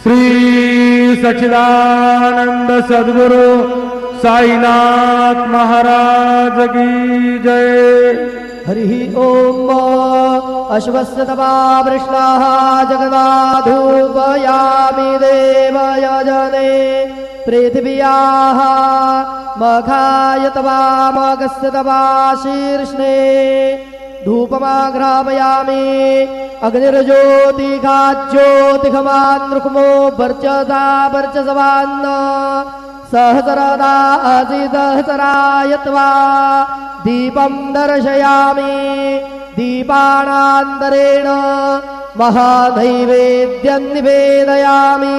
श्री सच्चिदानंद सद्गुरु साईनाथ महाराज की जय। हरि ओम। अश्वस्य तपा वृष्णाः जगदाधूपयामि देवयजने पृथिव्याः मखाय तपा मगस्य तपा शीर्ष्णे धूपमाघ्रापयामि अग्निर्ज्योतिखाज्योतिखमान् रुक्मो वर्चसा वर्चसवान्न सहस्रदा अजिदहसराय त्वा दीपं दर्शयामि दीपानान्तरेण महानैवेद्यं निवेदयामि।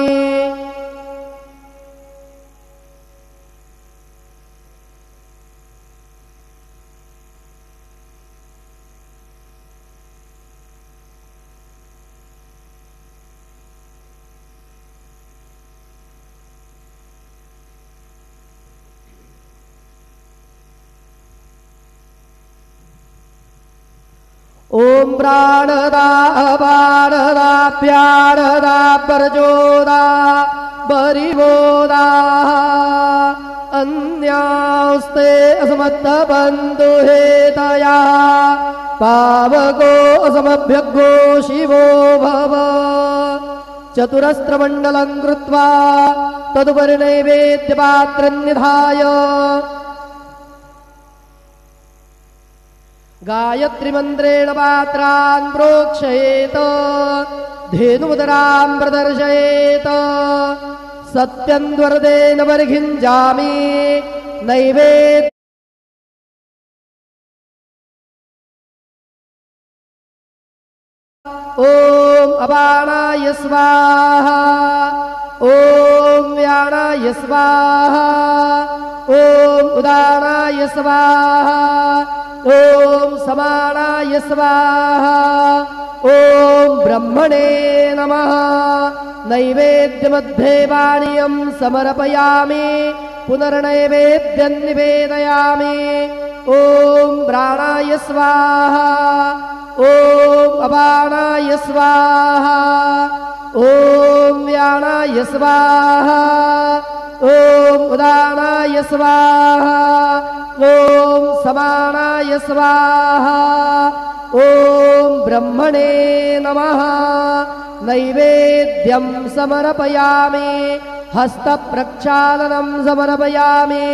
ओम प्राणदा अपानदा प्यानदा परजोदा बरिवोदा अन्यास्ते असमत्तबन्धु हेतया पावको असमभ्यग्गो शिवो भव। चतुरस्त्रमण्डलं कृत्वा तदुपरि नैवेद्यपात्रं निधाय गायत्री मंत्रेण पात्रान् प्रोक्षयेत धेनुमुदरां प्रदर्शयेत सत्यं द्वरदेन परिघिञ्जामि नैवेद्य ओम अपानाय स्वाहा ओम व्यानाय स्वाहा ओम उदानाय स्वाहा ओम समानाय स्वाहा ओम ब्रह्मणे नमः। नैवेद्यमध्ये पानीयं समर्पयामि पुनर्नैवेद्यं निवेदयामि। ओम प्राणाय स्वाहा ओम अपानाय स्वाहा ओम व्यानाय स्वाहा ओम उदानाय स्वाहा ओम समानाय स्वाहा ओम ब्रह्मणे नमः। नैवेद्यं समर्पयामि हस्तप्रक्षालनं समर्पयामि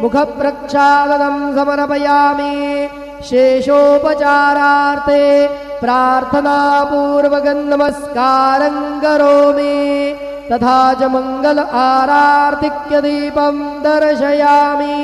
मुखप्रक्षालनं समर्पयामि। शेषोपचारार्थे प्रार्थनापूर्वकं नमस्कारं करोमि तथा च मंगल आरार्तिक्य दीपं दर्शयामि।